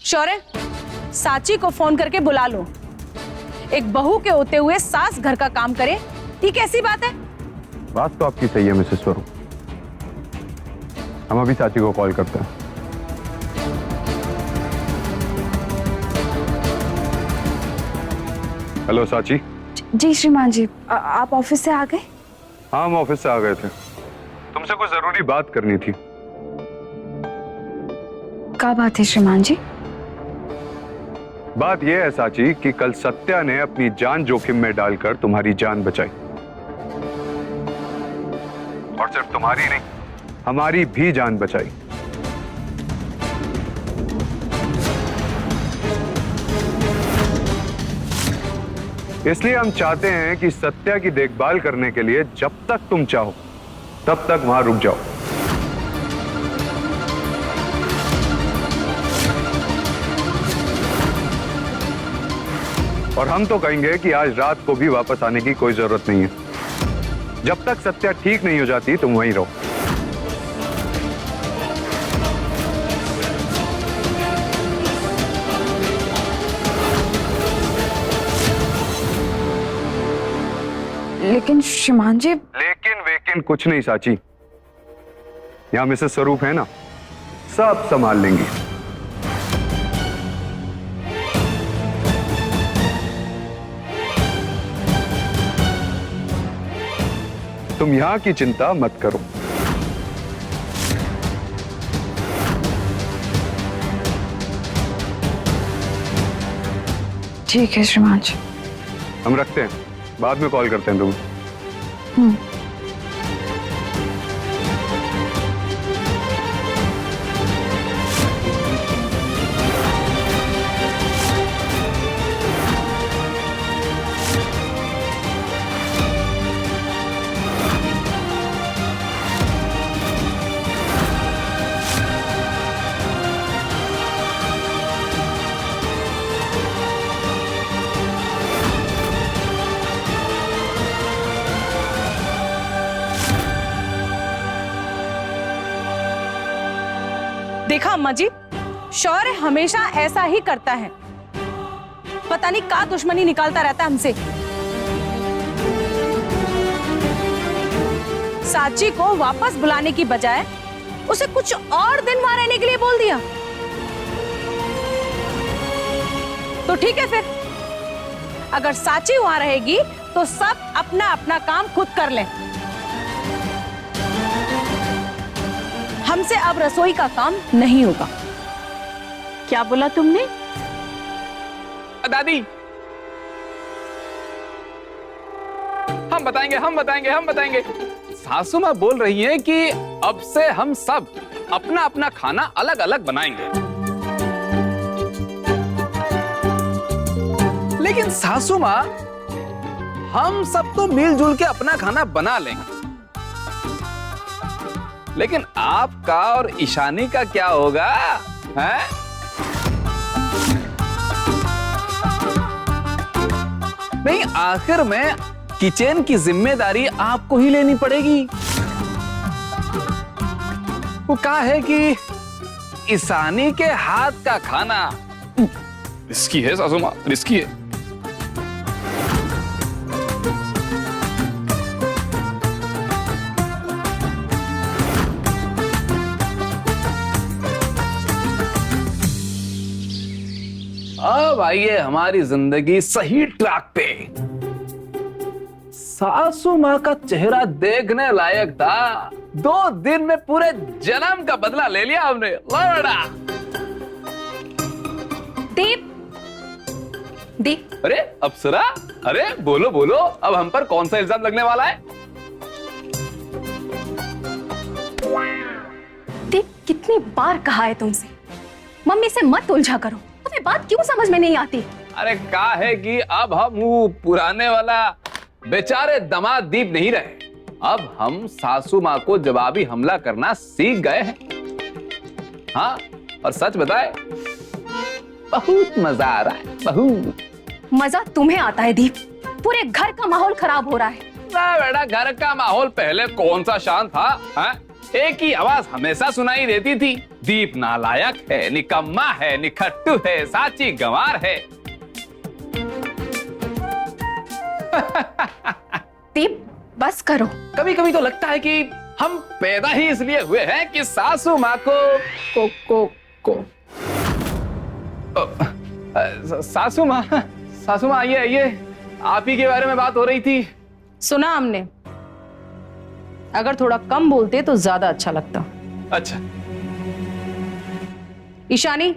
शौर्य, साची को फोन करके बुला लो। एक बहू के होते हुए सास घर का काम करे, ये कैसी बात है? बात तो आपकी सही है मिसेस स्वरूप। हम अभी साची को कॉल करते हैं। हेलो साची। जी श्रीमान जी, आप ऑफिस से आ गए? हाँ, हम ऑफिस से आ गए थे। तुमसे कोई जरूरी बात करनी थी। क्या बात है श्रीमान जी? बात यह है साची कि कल सत्या ने अपनी जान जोखिम में डालकर तुम्हारी जान बचाई, और सिर्फ तुम्हारी नहीं, हमारी भी जान बचाई। इसलिए हम चाहते हैं कि सत्या की देखभाल करने के लिए जब तक तुम चाहो तब तक वहां रुक जाओ। और हम तो कहेंगे कि आज रात को भी वापस आने की कोई जरूरत नहीं है। जब तक सत्या ठीक नहीं हो जाती तुम वहीं रहो। लेकिन श्रीमान जी। लेकिन वेकिन कुछ नहीं साची। यहां मिसेस स्वरूप है ना, सब संभाल लेंगी। तुम यहां की चिंता मत करो। ठीक है श्रीमान जी। हम रखते हैं, बाद में कॉल करते हैं तुम्हें। देखा अम्मा जी, शौर्य हमेशा ऐसा ही करता है। पता नहीं क्या दुश्मनी निकालता रहता है हमसे। साची को वापस बुलाने की बजाय उसे कुछ और दिन वहां रहने के लिए बोल दिया। तो ठीक है, फिर अगर साची वहां रहेगी तो सब अपना अपना काम खुद कर लें। हमसे अब रसोई का काम नहीं होगा। क्या बोला तुमने? दादी, हम बताएंगे, हम बताएंगे, हम बताएंगे। सासू माँ बोल रही है कि अब से हम सब अपना अपना खाना अलग अलग बनाएंगे। लेकिन सासू माँ, हम सब तो मिलजुल के अपना खाना बना लेंगे, लेकिन आपका और ईशानी का क्या होगा? हैं? नहीं, आखिर में किचन की जिम्मेदारी आपको ही लेनी पड़ेगी। वो कहा है कि ईशानी के हाथ का खाना रिस्की है सासू माँ, रिस्की है। अब आइए हमारी जिंदगी सही ट्रैक पे। सासू माँ का चेहरा देखने लायक था। 2 दिन में पूरे जन्म का बदला ले लिया हमने। लौड़ा दीप, दीप। अरे अप्सरा, अरे बोलो बोलो, अब हम पर कौन सा इल्जाम लगने वाला है? दीप, कितनी बार कहा है तुमसे, मम्मी से मत उलझा करो। तुम्हें बात क्यों समझ में नहीं आती? अरे कहा है कि अब हम वो पुराने वाला बेचारे दामाद दीप नहीं रहे। अब हम सासू माँ को जवाबी हमला करना सीख गए हैं। हाँ, और सच बताए, बहुत मजा आ रहा है, बहुत मजा तुम्हें आता है दीप। पूरे घर का माहौल खराब हो रहा है। ना बेटा, घर का माहौल पहले कौन सा शांत था? एक ही आवाज हमेशा सुनाई देती थी, दीप नालायक है, निकम्मा है, निखट्टू है, साची गंवार है। दीप बस करो। कभी कभी तो लगता है कि हम पैदा ही इसलिए हुए हैं कि सासू माँ को सासू माँ आइए, आप ही के बारे में बात हो रही थी। सुना हमने, अगर थोड़ा कम बोलते तो ज्यादा अच्छा लगता। अच्छा ईशानी,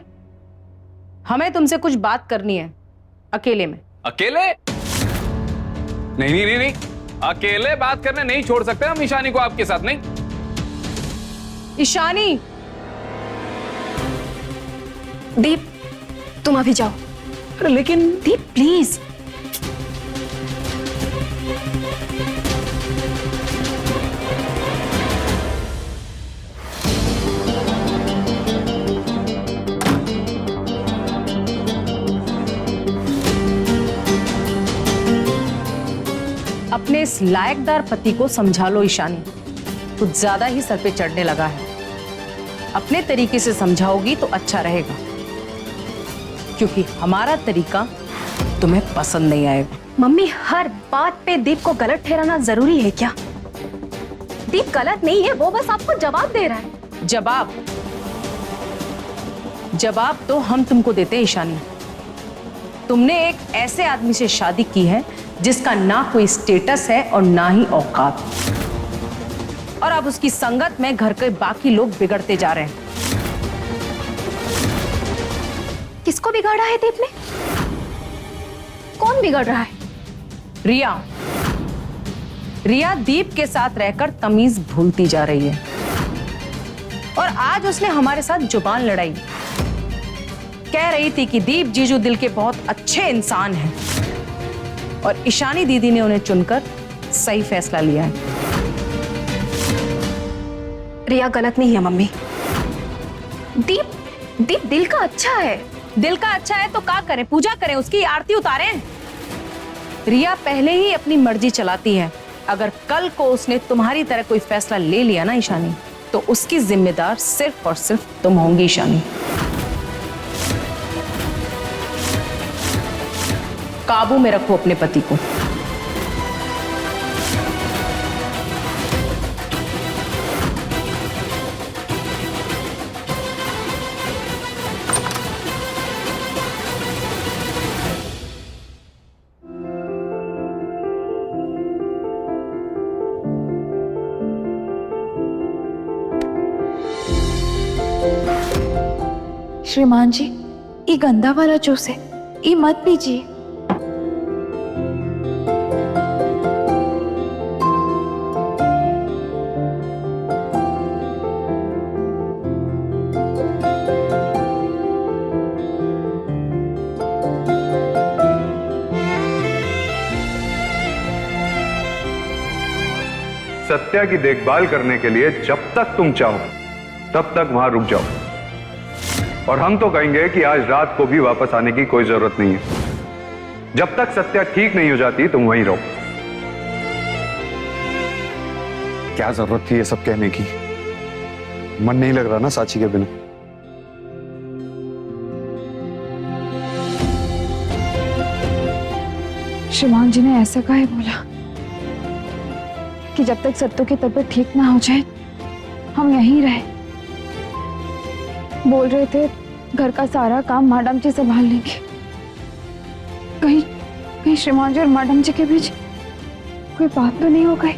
हमें तुमसे कुछ बात करनी है, अकेले में। अकेले? नहीं, अकेले बात करने नहीं छोड़ सकते हम ईशानी को आपके साथ। नहीं ईशानी। दीप तुम अभी जाओ। अरे लेकिन दीप प्लीज। अपने इस लायकदार पति को समझा लो ईशानी, कुछ ज्यादा ही सर पे चढ़ने लगा है। अपने तरीके से समझाओगी तो अच्छा रहेगा, क्योंकि हमारा तरीका तुम्हें पसंद नहीं आएगा। मम्मी हर बात पे दीप को गलत ठहराना जरूरी है क्या? दीप गलत नहीं है, वो बस आपको जवाब दे रहा है। जवाब तो हम तुमको देते हैं ईशानी। तुमने एक ऐसे आदमी से शादी की है जिसका ना कोई स्टेटस है और ना ही औकात, और अब उसकी संगत में घर के बाकी लोग बिगड़ते जा रहे हैं। किसको बिगाड़ा है दीप ने? कौन बिगड़ रहा है? रिया दीप के साथ रहकर तमीज भूलती जा रही है, और आज उसने हमारे साथ जुबान लड़ाई। कह रही थी कि दीप जीजू दिल के बहुत अच्छे इंसान हैं, और ईशानी दीदी ने उन्हें चुनकर सही फैसला लिया है। रिया गलत नहीं है मम्मी। दीप दिल का अच्छा है। दिल का अच्छा है तो क्या करें? पूजा करें, उसकी आरती उतारें। रिया पहले ही अपनी मर्जी चलाती है। अगर कल को उसने तुम्हारी तरह कोई फैसला ले लिया ना ईशानी, तो उसकी जिम्मेदार सिर्फ और सिर्फ तुम होंगी ईशानी। काबू में रखो अपने पति को। श्रीमान जी, ये गंदा वाला जूस है, ये मत पीजिए। सत्या की देखभाल करने के लिए जब तक तुम चाहो तब तक वहां रुक जाओ, और हम तो कहेंगे कि आज रात को भी वापस आने की कोई जरूरत नहीं है। जब तक सत्या ठीक नहीं हो जाती तुम वहीं रहो। क्या जरूरत थी ये सब कहने की? मन नहीं लग रहा ना साची के बिना। श्रीमान जी ने ऐसा काहे बोला कि जब तक सत्तू की तबीयत ठीक ना हो जाए हम यहीं रहे? बोल रहे थे घर का सारा काम मैडम जी संभाल लेंगे। कहीं श्रीमान जी और मैडम जी के बीच कोई बात तो नहीं हो गई?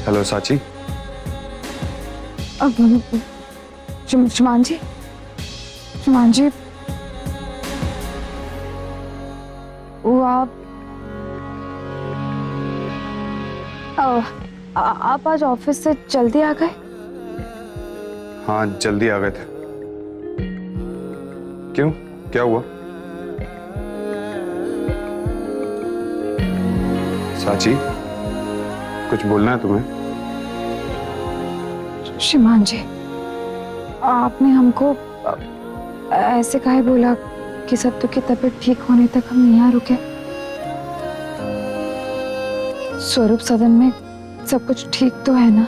हेलो साची। अब श्रीमान जी, वो आप आज ऑफिस से जल्दी आ गए? हाँ जल्दी आ गए थे। क्यों, क्या हुआ? साची, कुछ बोलना है तुम्हें? श्रीमान जी, आपने हमको ऐसे काहे बोला कि सत्तू की तबीयत ठीक होने तक हम यहाँ रुके? स्वरूप सदन में सब कुछ ठीक तो है ना?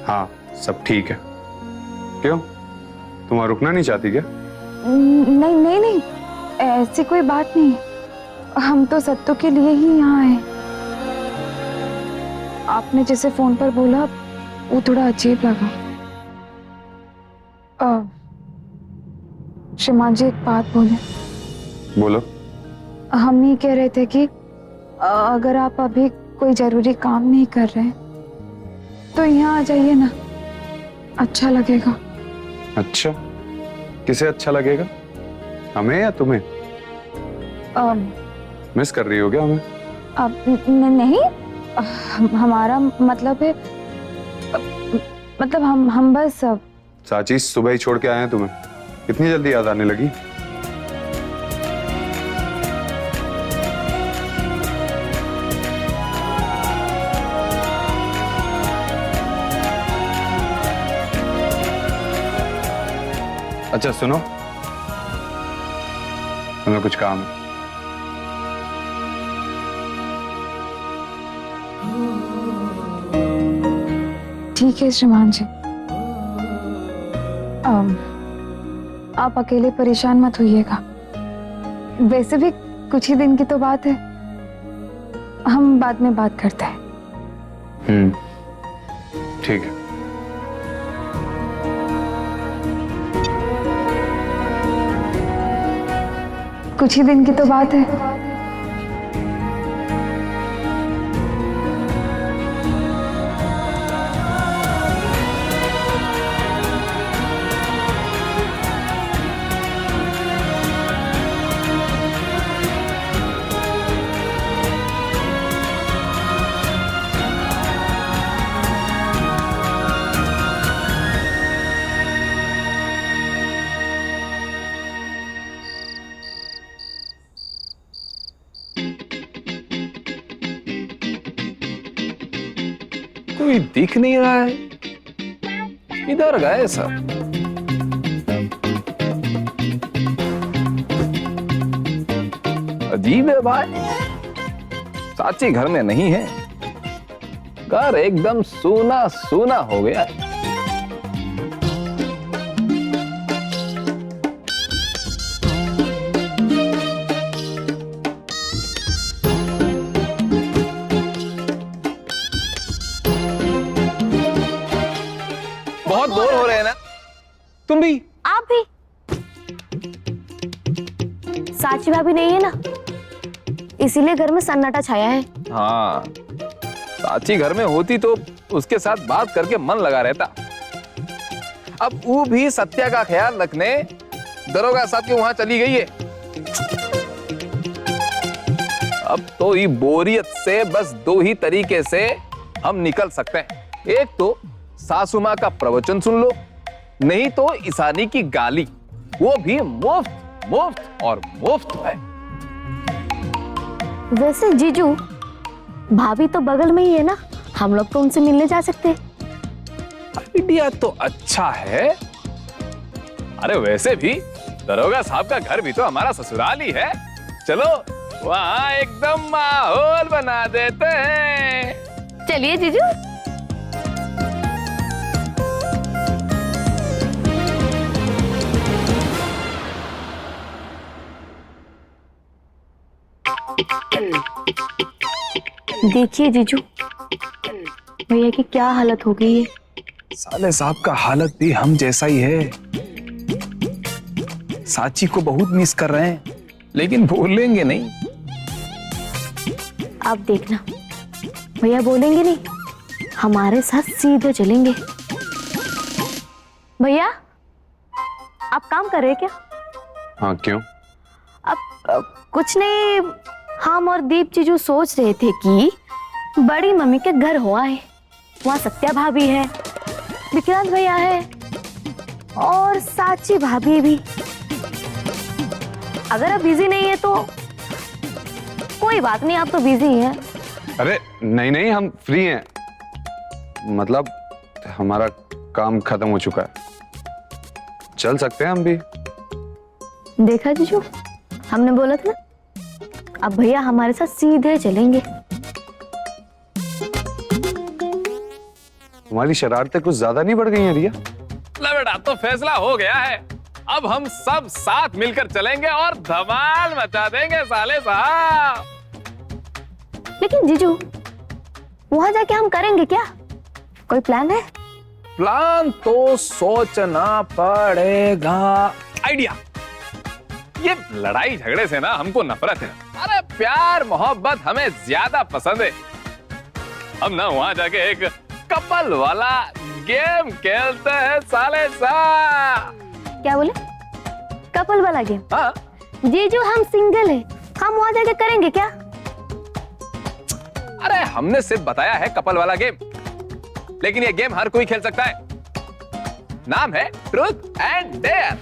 हाँ, सब ठीक है। क्यों, तुम वहां रुकना नहीं चाहती क्या? नहीं नहीं नहीं, ऐसी कोई बात नहीं। हम तो सत्तू के लिए ही यहाँ आए। आपने जैसे फोन पर बोला वो थोड़ा अजीब लगा। श्रीमान जी, एक बात बोले। बोलो। हम ये कह रहे थे कि अगर आप अभी कोई जरूरी काम नहीं कर रहे तो यहाँ आ जाइए ना, अच्छा लगेगा। अच्छा, किसे अच्छा लगेगा, हमें या तुम्हें? मिस कर रही हो क्या हमें? नहीं, हमारा मतलब है, मतलब हम बस साची, सुबह ही छोड़ के आए हैं तुम्हें, इतनी जल्दी याद आने लगी? अच्छा सुनो, तुम्हें कुछ काम है? ठीक है श्रीमान जी, आप अकेले परेशान मत होइएगा। वैसे भी कुछ ही दिन की तो बात है, हम बाद में बात करते हैं। ठीक है। कुछ ही दिन की तो बात है। कोई दिख नहीं रहा है, किधर गए सब? अजीब है भाई, साची घर में नहीं है, घर एकदम सूना सूना हो गया। बहुत बोर हो रहे हैं ना तुम भी? आप भी? साची भाभी नहीं है ना, इसीलिए घर में सन्नाटा छाया है। हाँ, साची घर में होती तो उसके साथ बात करके मन लगा रहता। अब वो भी सत्या का ख्याल रखने दरोगा साहब के वहां चली गई है। अब तो ये बोरियत से बस दो ही तरीके से हम निकल सकते हैं, एक तो सासू माँ का प्रवचन सुन लो, नहीं तो ईशानी की गाली, वो भी मुफ्त मुफ्त और मुफ्त है। वैसे जीजू, भाभी तो बगल में ही है ना, हम लोग तो उनसे मिलने जा सकते हैं। आइडिया तो अच्छा है। अरे वैसे भी दरोगा साहब का घर भी तो हमारा ससुराल ही है, चलो वहां एकदम माहौल बना देते हैं। चलिए जीजू। देखिए जीजू, भैया की क्या हालत हो गई है। साले साहब का हालत भी हम जैसा ही है, साची को बहुत मिस कर रहे हैं, लेकिन बोलेंगे नहीं। आप देखना, भैया बोलेंगे नहीं, हमारे साथ सीधे चलेंगे। भैया, आप काम कर रहे हैं क्या? हाँ, क्यों? अब कुछ नहीं, हम और दीप जीजू सोच रहे थे कि बड़ी मम्मी के घर हो आए, वहाँ सत्या भाभी है, विक्रांत भैया है और साची भाभी भी। अगर आप बिजी नहीं है तो कोई बात नहीं, आप तो बिजी हैं, अरे नहीं नहीं, हम फ्री हैं। मतलब हमारा काम खत्म हो चुका है, चल सकते हैं हम भी। देखा जीजू, हमने बोला था ना, अब भैया हमारे साथ सीधे चलेंगे। तुम्हारी शरारतें कुछ ज्यादा नहीं बढ़ गई हैं रिया? ला बेटा, तो फैसला हो गया है। अब हम सब साथ मिलकर चलेंगे और धमाल मचा देंगे साले साहब। लेकिन जीजू, वहां जाके हम करेंगे क्या? कोई प्लान है? प्लान तो सोचना पड़ेगा। आइडिया। ये लड़ाई झगड़े से ना हमको नफरत है। अरे प्यार मोहब्बत हमें ज्यादा पसंद है। हम ना वहां जाके एक कपल वाला गेम खेलते हैं साले साहब। क्या बोले? कपल वाला गेम? हाँ? जीजू, हम सिंगल है, हम वहां जाके करेंगे क्या? अरे हमने सिर्फ बताया है कपल वाला गेम, लेकिन ये गेम हर कोई खेल सकता है। नाम है ट्रूथ एंड डेयर।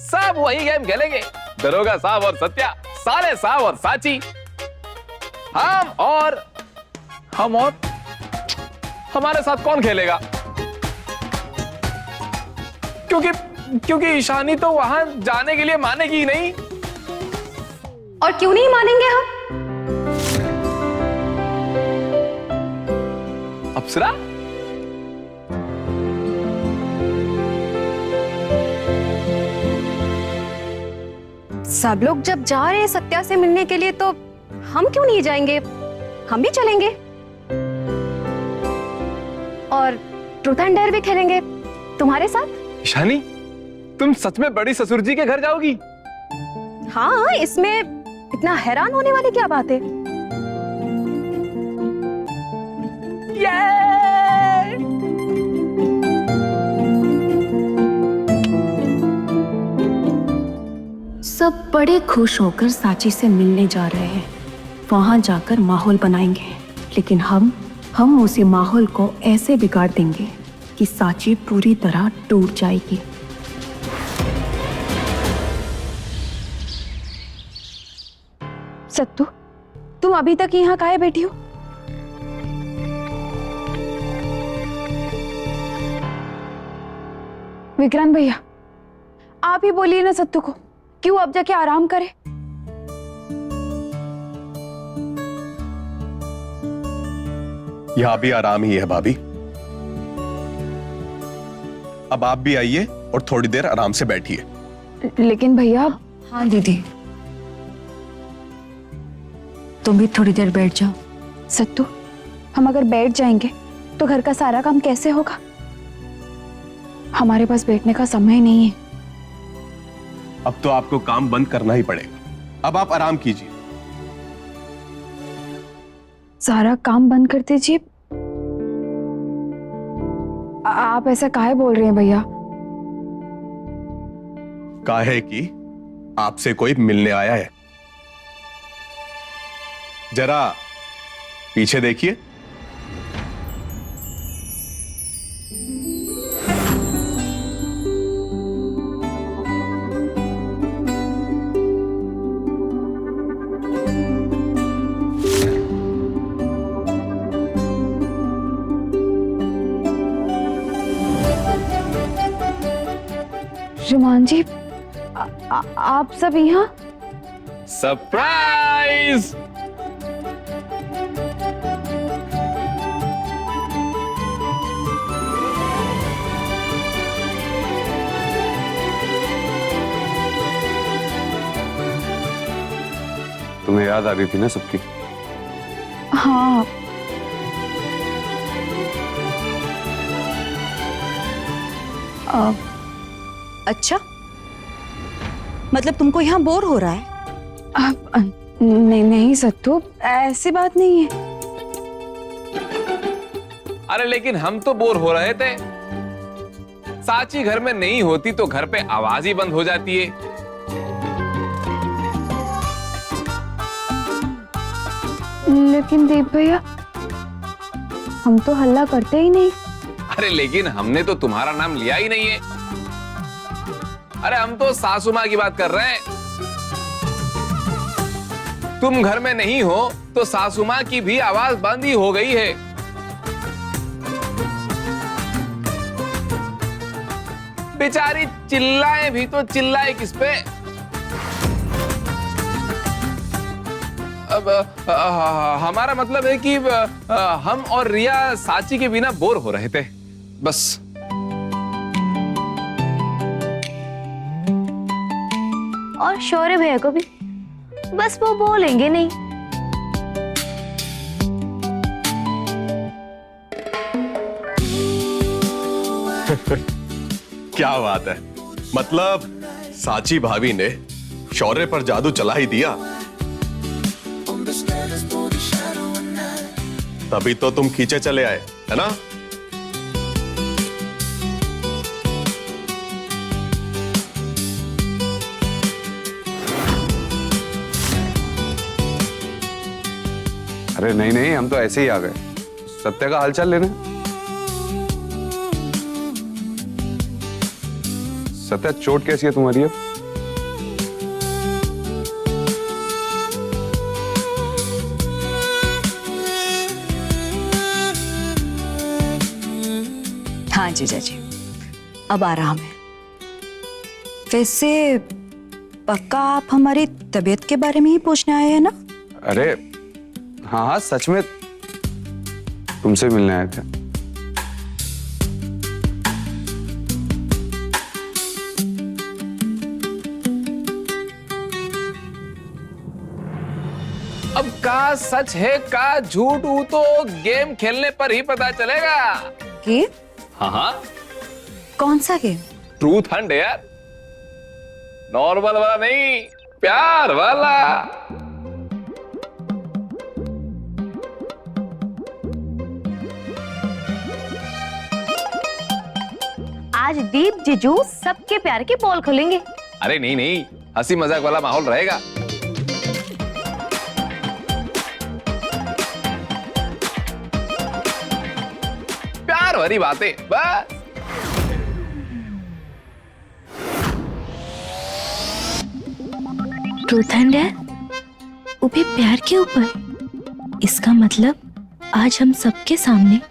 सब वही गेम खेलेंगे, दरोगा साहब और सत्या, साले साहब और साची, हम और हमारे साथ कौन खेलेगा? क्योंकि ईशानी तो वहां जाने के लिए मानेगी ही नहीं। और क्यों नहीं मानेंगे हम? अप्सरा, सब लोग जब जा रहे हैं सत्या से मिलने के लिए, तो हम क्यों नहीं जाएंगे? हम भी चलेंगे और ट्रूथ एंड डेयर भी खेलेंगे तुम्हारे साथ। ईशानी, तुम सच में बड़ी ससुर जी के घर जाओगी? हाँ, इसमें इतना हैरान होने वाली क्या बात है? सब बड़े खुश होकर साची से मिलने जा रहे हैं। वहां जाकर माहौल बनाएंगे, लेकिन हम उसी माहौल को ऐसे बिगाड़ देंगे कि साची पूरी तरह टूट जाएगी। सत्तू, तुम अभी तक यहाँ काहे बैठी हो? विक्रांत भैया, आप ही बोलिए ना सत्तू को, क्यों अब जाके आराम करे? यहां भी आराम ही है भाभी। अब आप भी आइए और थोड़ी देर आराम से बैठिए। लेकिन भैया। हाँ दीदी, तुम भी थोड़ी देर बैठ जाओ। सत्तू, हम अगर बैठ जाएंगे तो घर का सारा काम कैसे होगा? हमारे पास बैठने का समय नहीं है। अब तो आपको काम बंद करना ही पड़ेगा। अब आप आराम कीजिए। सारा काम बंद कर दीजिए? आप ऐसा काहे बोल रहे हैं भैया? काहे कि आपसे कोई मिलने आया है। जरा पीछे देखिए। रुमान जी, आप सब यहाँ? सरप्राइज! तुम्हें याद आ रही थी ना सबकी? हाँ। अच्छा, मतलब तुमको यहाँ बोर हो रहा है? नहीं सत्तू, ऐसी बात नहीं है। अरे लेकिन हम तो बोर हो रहे थे। साची घर में नहीं होती तो घर पे आवाज ही बंद हो जाती है। लेकिन दीप भैया, हम तो हल्ला करते ही नहीं। अरे लेकिन हमने तो तुम्हारा नाम लिया ही नहीं है। अरे हम तो सासू माँ की बात कर रहे हैं। तुम घर में नहीं हो तो सासू माँ की भी आवाज बंद ही हो गई है। बेचारी चिल्लाए भी तो चिल्लाए किस पे? अब हमारा मतलब है कि हम और रिया साची के बिना बोर हो रहे थे बस। और शौर्य भैया को भी, बस वो बोलेंगे नहीं। क्या बात है, मतलब साची भाभी ने शौर्य पर जादू चला ही दिया। तभी तो तुम खींचे चले आए, है ना? अरे नहीं नहीं, हम तो ऐसे ही आ गए सत्या का हालचाल लेने। सत्या, चोट कैसी है तुम्हारी अब? हाँ जीजा जी, अब आराम है। वैसे पक्का आप हमारी तबीयत के बारे में ही पूछने आए हैं ना? अरे हाँ हाँ, सच में तुमसे मिलने आए थे। अब का सच है का झूठ वो तो गेम खेलने पर ही पता चलेगा। गेम? हाँ हाँ, कौन सा game? Truth and dare. Normal वाला नहीं, प्यार वाला। आज दीप जीजू सबके प्यार की पोल खोलेंगे। अरे नहीं नहीं, हंसी मजाक वाला माहौल रहेगा। प्यार भरी बातें बस। ट्रूथ एंड डेयर, वो भी प्यार के ऊपर। इसका मतलब आज हम सबके सामने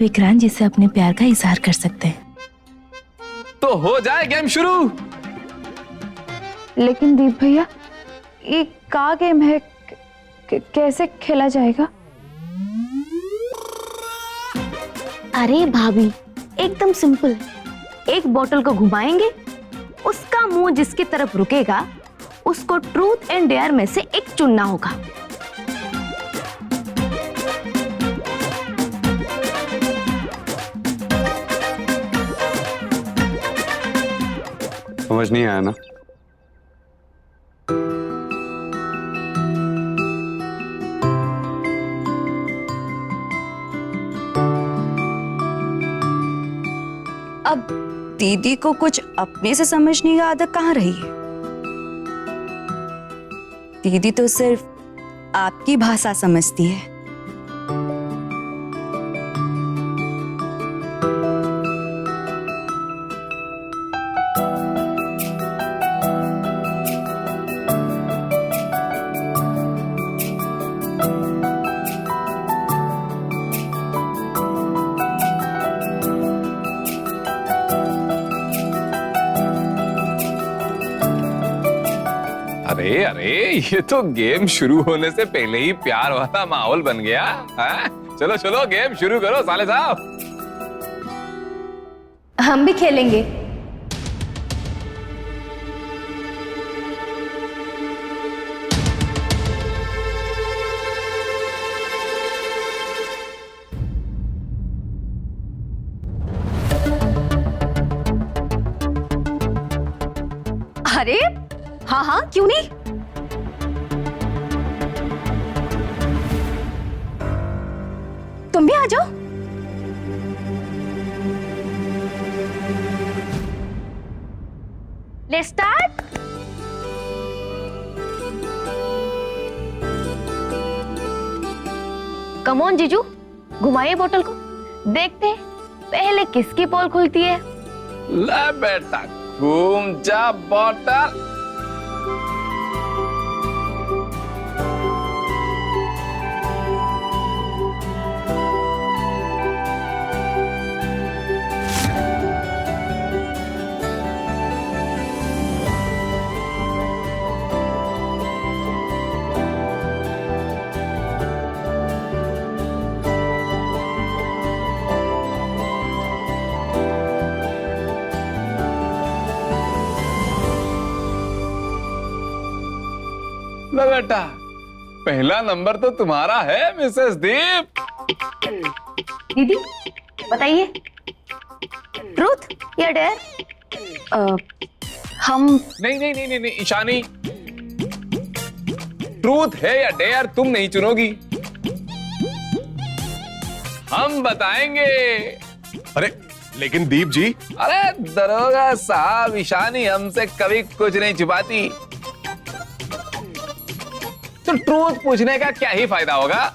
विक्रांत जी से अपने प्यार का इजहार कर सकते हैं। तो हो जाए गेम शुरू। लेकिन दीप भैया, ये का गेम है, कैसे खेला जाएगा? अरे भाभी, एकदम सिंपल। एक बोतल को घुमाएंगे, उसका मुंह जिसकी तरफ रुकेगा उसको ट्रूथ एंड डेयर में से एक चुनना होगा। समझ नहीं आया ना? अब दीदी को कुछ अपने से समझने की आदत कहाँ रही है? दीदी तो सिर्फ आपकी भाषा समझती है। अरे अरे, ये तो गेम शुरू होने से पहले ही प्यार वाला माहौल बन गया है? चलो चलो गेम शुरू करो साले साहब। हम भी खेलेंगे। अरे हाँ हाँ, क्यों नहीं? तुम भी आ जाओ। Let's start. कम ऑन जीजू, घुमाइए बोतल को, देखते हैं पहले किसकी पोल खुलती है। ले बेटा, घूम जा बोतल। लो बेटा, पहला नंबर तो तुम्हारा है मिसेस दीप। दीदी बताइए, ट्रूथ या डेयर? हम नहीं नहीं नहीं नहीं नहीं ईशानी, ट्रूथ है या डेयर तुम नहीं चुनोगी, हम बताएंगे। अरे लेकिन दीप जी, अरे दरोगा साहब, ईशानी हमसे कभी कुछ नहीं छुपाती, तो ट्रूथ पूछने का क्या ही फायदा होगा।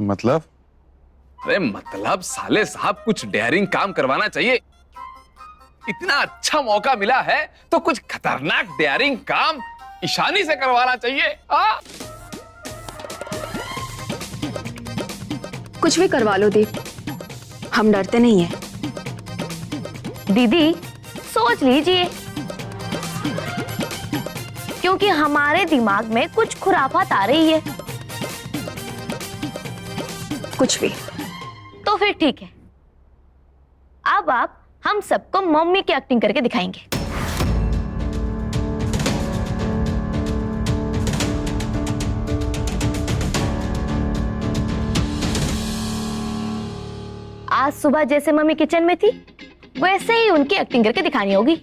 मतलब? अरे मतलब साले साहब कुछ डेयरिंग काम करवाना चाहिए, इतना अच्छा मौका मिला है तो कुछ खतरनाक डेयरिंग काम ईशानी से करवाना चाहिए। कुछ भी करवा लो दीप, हम डरते नहीं है। दीदी सोच लीजिए, क्योंकि हमारे दिमाग में कुछ खुराफात आ रही है। कुछ भी। तो फिर ठीक है, अब आप हम सबको मम्मी की एक्टिंग करके दिखाएंगे। आज सुबह जैसे मम्मी किचन में थी वैसे ही उनकी एक्टिंग करके दिखानी होगी।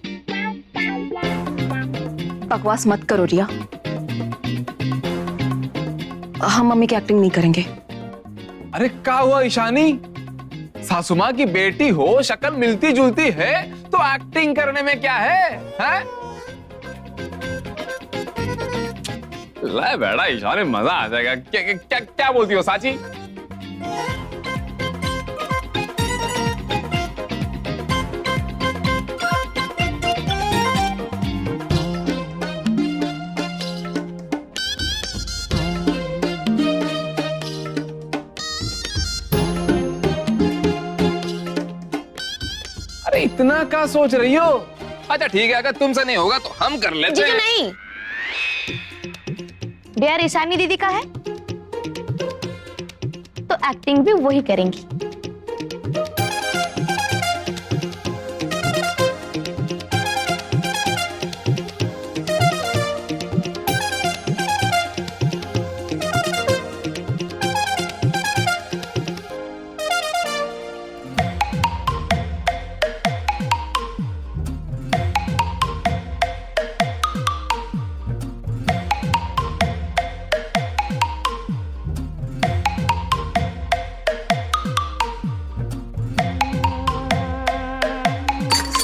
बकवास मत करो रिया, हम मम्मी की एक्टिंग नहीं करेंगे। अरे क्या हुआ ईशानी, सासू माँ की बेटी हो, शक्ल मिलती जुलती है, तो एक्टिंग करने में क्या है? ले बेटा ईशानी, मजा आ जाएगा। क्या क्या क्या बोलती हो साची? इतना क्या सोच रही हो? अच्छा ठीक है, अगर तुमसे नहीं होगा तो हम कर लेते हैं। नहीं, डेयर ईशानी दीदी का है तो एक्टिंग भी वही करेंगी।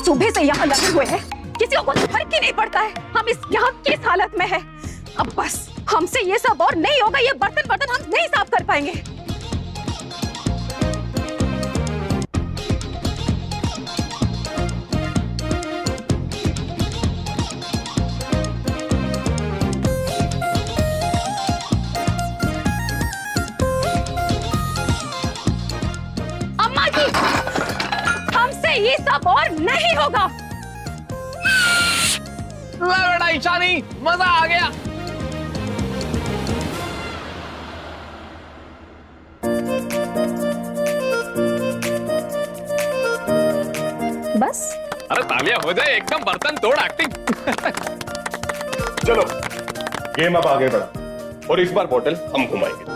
सुबह से यहाँ लगे हुए हैं, किसी को कुछ फर्क ही नहीं पड़ता है। हम इस यहाँ किस हालत में है? अब बस हमसे ये सब और नहीं होगा, ये बर्तन हम नहीं साफ कर पाएंगे। अम्मा जी, हमसे ये सब और नहीं होगा। बेटा ईशानी, मजा आ गया। बस अरे तालियां हो जाए, एकदम बर्तन तोड़ एक्टिंग। चलो गेम अब आगे बढ़ा और इस बार बोतल हम घुमाएंगे।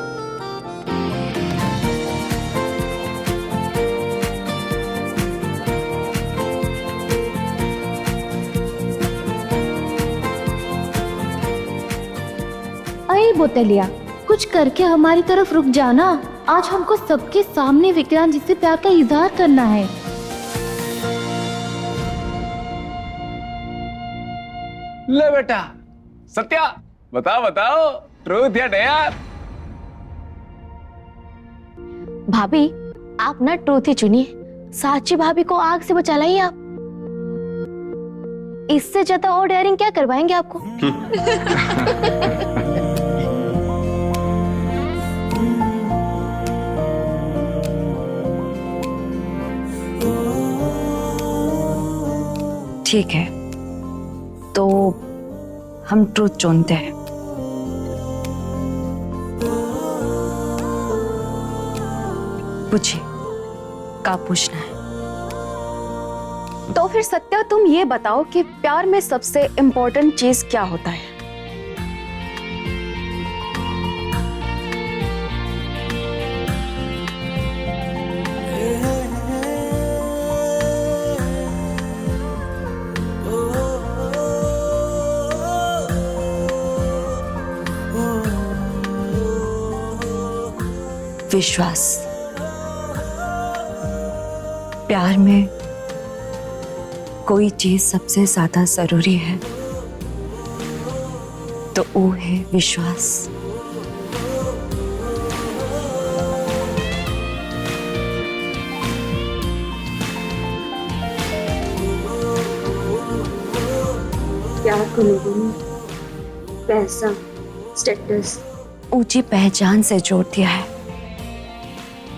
अरे बोतलिया, कुछ करके हमारी तरफ रुक जाना। आज हमको सबके सामने विक्रांत जी से प्यार का इजहार करना है। ले बेटा सत्या, बताओ बताओ, ट्रूथ या डेयर? भाभी आप ना ट्रूथ ही चुनिए, साची भाभी को आग से बचा लाइए आप। इससे ज्यादा और डेयरिंग क्या करवाएंगे आपको? ठीक है, तो हम ट्रूथ चुनते हैं। पूछिए, क्या पूछना है? तो फिर सत्या तुम ये बताओ कि प्यार में सबसे इम्पोर्टेंट चीज क्या होता है? विश्वास। प्यार में कोई चीज सबसे ज्यादा जरूरी है तो वो है विश्वास। प्यार को लोगों ने पैसा, स्टेटस, ऊंची पहचान से जोड़ दिया है,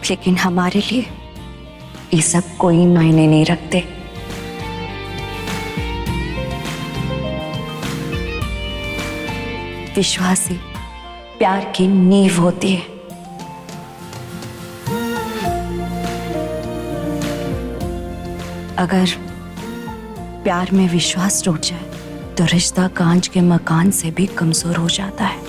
लेकिन हमारे लिए ये सब कोई मायने नहीं रखते। विश्वास ही प्यार की नींव होती है। अगर प्यार में विश्वास टूट जाए तो रिश्ता कांच के मकान से भी कमजोर हो जाता है।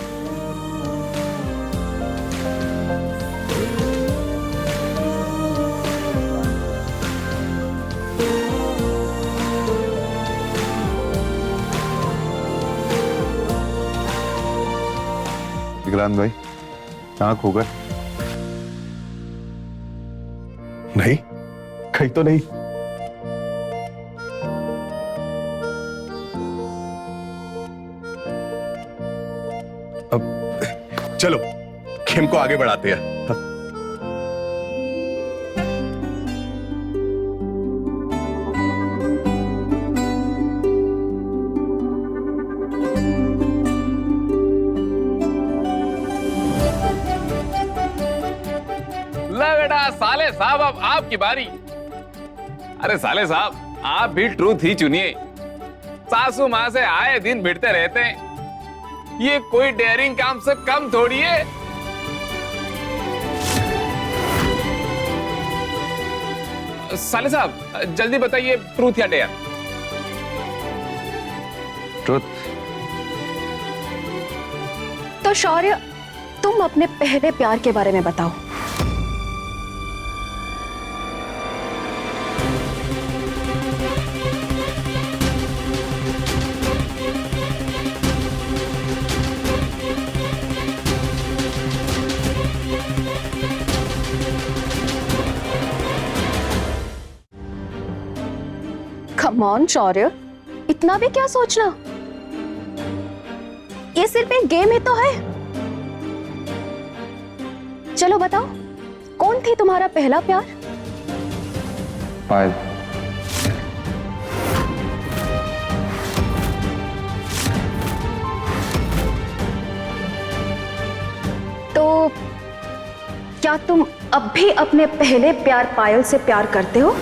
विक्रांत भाई, आँख हो गए? नहीं, कहीं तो नहीं। अब चलो गेम को आगे बढ़ाते हैं। ले बेटा साले साहब, अब आपकी बारी। अरे साले साहब, आप भी ट्रूथ ही चुनिए। सासू माँ से आए दिन भिड़ते रहते हैं, ये कोई डेयरिंग काम से कम थोड़ी है। साले साहब जल्दी बताइए, ट्रूथ या डेयर? ट्रुथ। तो शौर्य, तुम अपने पहले प्यार के बारे में बताओ। कम ऑन शौर्य, इतना भी क्या सोचना? ये सिर्फ एक गेम ही तो है। चलो बताओ, कौन थी तुम्हारा पहला प्यार? पायल। तो क्या तुम अब भी अपने पहले प्यार पायल से प्यार करते हो?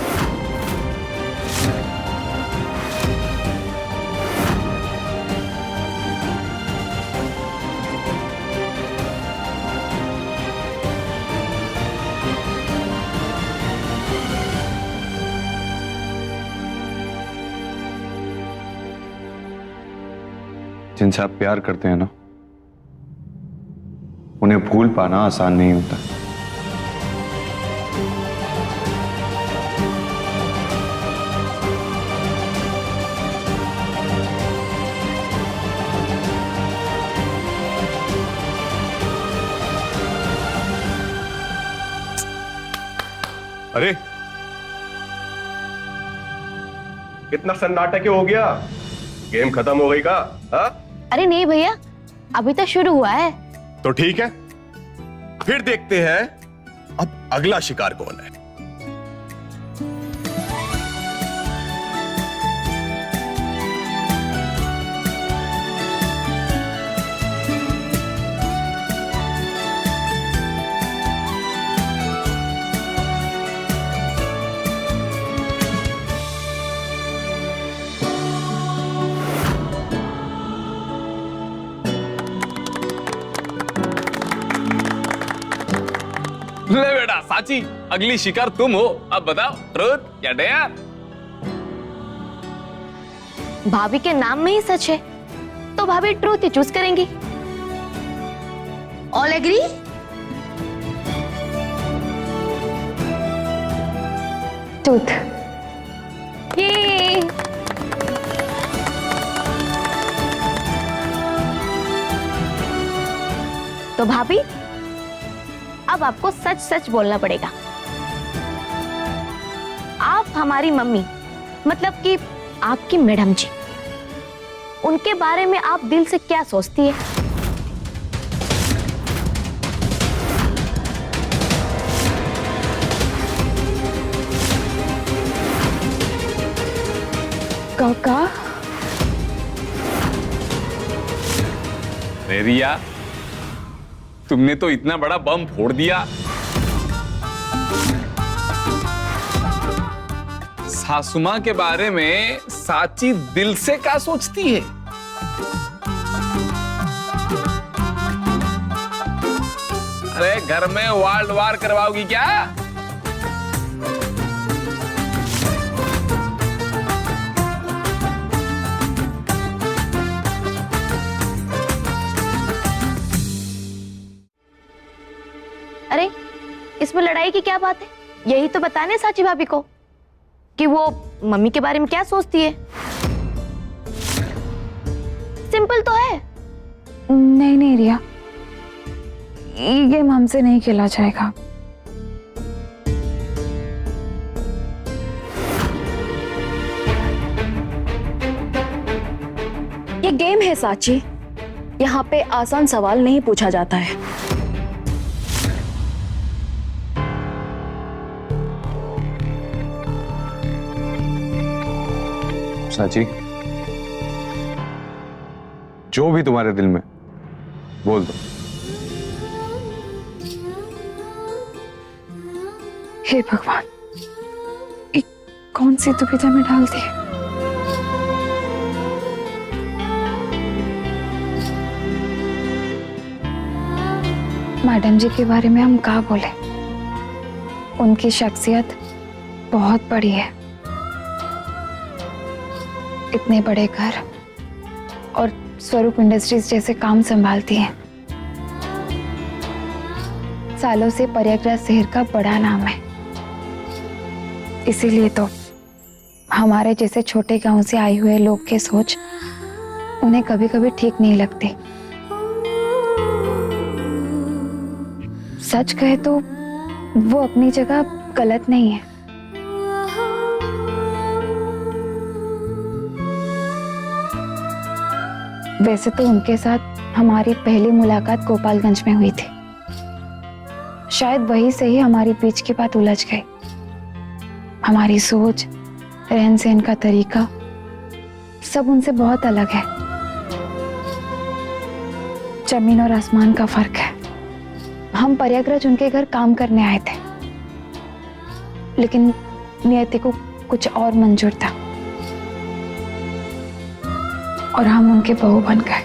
जिनसे आप प्यार करते हैं ना, उन्हें भूल पाना आसान नहीं होता। अरे कितना सन्नाटक हो गया, गेम खत्म हो गई का? हाँ? अरे नहीं भैया, अभी तो शुरू हुआ है। तो ठीक है, फिर देखते हैं अब अगला शिकार कौन है। ले बेटा साची, अगली शिकार तुम हो। अब बताओ, ट्रूथ या डेयर? भाभी के नाम में ही सच है, तो भाभी ट्रूथ ही चूज करेंगी। All agree? ट्रूथ। ये तो भाभी, अब आपको सच सच बोलना पड़ेगा। आप हमारी मम्मी, मतलब कि आपकी मैडम जी, उनके बारे में आप दिल से क्या सोचती है? काका, रिया, तुमने तो इतना बड़ा बम फोड़ दिया। सासू मां के बारे में साची दिल से क्या सोचती है? अरे घर में वर्ल्ड वार करवाओगी क्या? अरे इसमें लड़ाई की क्या बात है? यही तो बताने साची भाभी को कि वो मम्मी के बारे में क्या सोचती है। सिंपल तो है। नहीं नहीं रिया, ये गेम हमसे नहीं खेला जाएगा। ये गेम है साची, यहाँ पे आसान सवाल नहीं पूछा जाता है। साची, जो भी तुम्हारे दिल में, बोल दो। हे भगवान, ये कौन सी दुविधा में डाल दी। मैडम जी के बारे में हम क्या बोले? उनकी शख्सियत बहुत बड़ी है। इतने बड़े घर और स्वरूप इंडस्ट्रीज जैसे काम संभालती हैं। सालों से प्रयागराज शहर का बड़ा नाम है। इसीलिए तो हमारे जैसे छोटे गांव से आए हुए लोग के सोच उन्हें कभी कभी ठीक नहीं लगती। सच कहे तो वो अपनी जगह गलत नहीं है। वैसे तो उनके साथ हमारी पहली मुलाकात गोपालगंज में हुई थी। शायद वहीं से ही हमारी बीच की बात उलझ गई। हमारी सोच, रहन सहन का तरीका सब उनसे बहुत अलग है। जमीन और आसमान का फर्क है। हम प्रयागराज उनके घर काम करने आए थे, लेकिन नियति को कुछ और मंजूर था और हम उनके बहू बन गए।